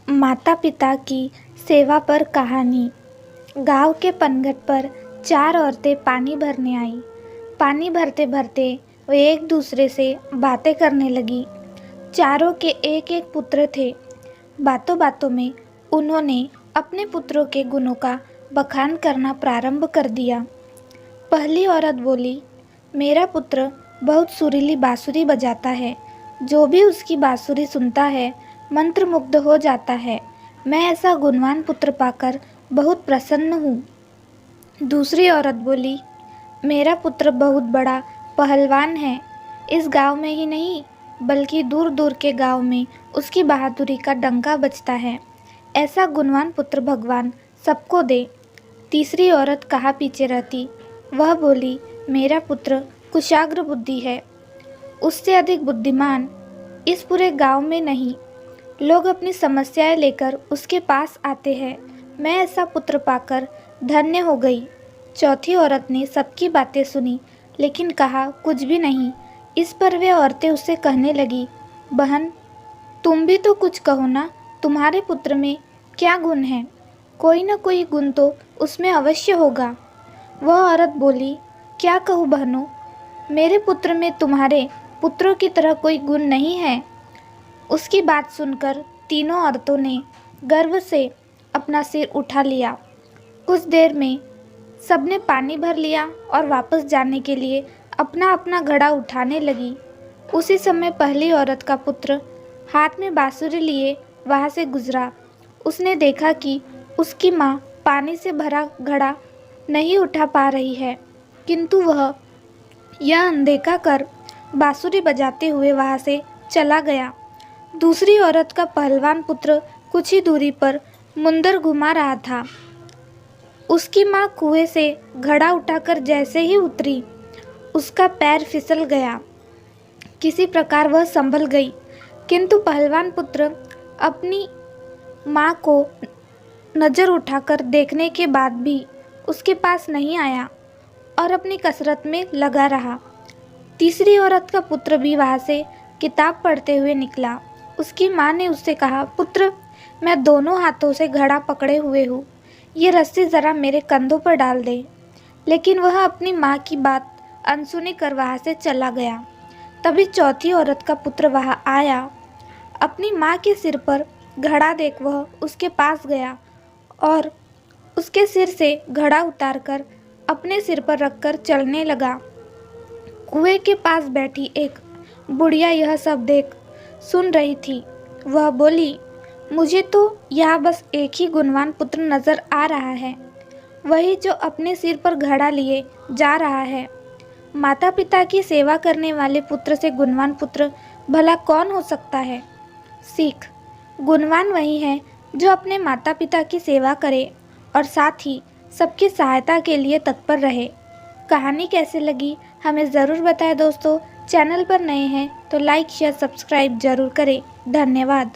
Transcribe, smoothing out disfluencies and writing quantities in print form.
माता पिता की सेवा पर कहानी। गांव के पनघट पर 4 औरतें पानी भरने आईं। पानी भरते भरते वे एक दूसरे से बातें करने लगी। चारों के एक एक पुत्र थे। बातों बातों में उन्होंने अपने पुत्रों के गुणों का बखान करना प्रारंभ कर दिया। पहली औरत बोली, मेरा पुत्र बहुत सुरीली बांसुरी बजाता है। जो भी उसकी बांसुरी सुनता है मंत्रमुग्ध हो जाता है। मैं ऐसा गुणवान पुत्र पाकर बहुत प्रसन्न हूँ। दूसरी औरत बोली, मेरा पुत्र बहुत बड़ा पहलवान है। इस गांव में ही नहीं बल्कि दूर दूर के गांव में उसकी बहादुरी का डंका बजता है। ऐसा गुणवान पुत्र भगवान सबको दे। तीसरी औरत कहाँ पीछे रहती। वह बोली, मेरा पुत्र कुशाग्र बुद्धि है। उससे अधिक बुद्धिमान इस पूरे गांव में नहीं। लोग अपनी समस्याएं लेकर उसके पास आते हैं। मैं ऐसा पुत्र पाकर धन्य हो गई। चौथी औरत ने सबकी बातें सुनी लेकिन कहा कुछ भी नहीं। इस पर वे औरतें उससे कहने लगी, बहन तुम भी तो कुछ कहो ना। तुम्हारे पुत्र में क्या गुण है? कोई ना कोई गुण तो उसमें अवश्य होगा। वह औरत बोली, क्या कहूँ बहनों, मेरे पुत्र में तुम्हारे पुत्रों की तरह कोई गुण नहीं है। उसकी बात सुनकर तीनों औरतों ने गर्व से अपना सिर उठा लिया। कुछ देर में सबने पानी भर लिया और वापस जाने के लिए अपना अपना घड़ा उठाने लगी। उसी समय पहली औरत का पुत्र हाथ में बांसुरी लिए वहाँ से गुजरा। उसने देखा कि उसकी माँ पानी से भरा घड़ा नहीं उठा पा रही है, किंतु वह यह अनदेखा कर बांसुरी बजाते हुए वहाँ से चला गया। दूसरी औरत का पहलवान पुत्र कुछ ही दूरी पर मुंदर घुमा रहा था। उसकी माँ कुएं से घड़ा उठाकर जैसे ही उतरी, उसका पैर फिसल गया। किसी प्रकार वह संभल गई, किंतु पहलवान पुत्र अपनी माँ को नज़र उठाकर देखने के बाद भी उसके पास नहीं आया और अपनी कसरत में लगा रहा। तीसरी औरत का पुत्र भी वहाँ से किताब पढ़ते हुए निकला। उसकी माँ ने उससे कहा, पुत्र मैं दोनों हाथों से घड़ा पकड़े हुए हूँ, ये रस्सी ज़रा मेरे कंधों पर डाल दे। लेकिन वह अपनी माँ की बात अनसुनी कर वहाँ से चला गया। तभी चौथी औरत का पुत्र वहाँ आया। अपनी माँ के सिर पर घड़ा देख वह उसके पास गया और उसके सिर से घड़ा उतारकर अपने सिर पर रखकर चलने लगा। कुएं के पास बैठी एक बुढ़िया यह सब देख सुन रही थी। वह बोली, मुझे तो यहाँ बस एक ही गुणवान पुत्र नजर आ रहा है, वही जो अपने सिर पर घड़ा लिए जा रहा है। माता पिता की सेवा करने वाले पुत्र से गुणवान पुत्र भला कौन हो सकता है? सीख, गुणवान वही है जो अपने माता पिता की सेवा करे और साथ ही सबकी सहायता के लिए तत्पर रहे। कहानी कैसे लगी हमें ज़रूर बताएं दोस्तों। चैनल पर नए हैं तो लाइक शेयर सब्सक्राइब जरूर करें। धन्यवाद।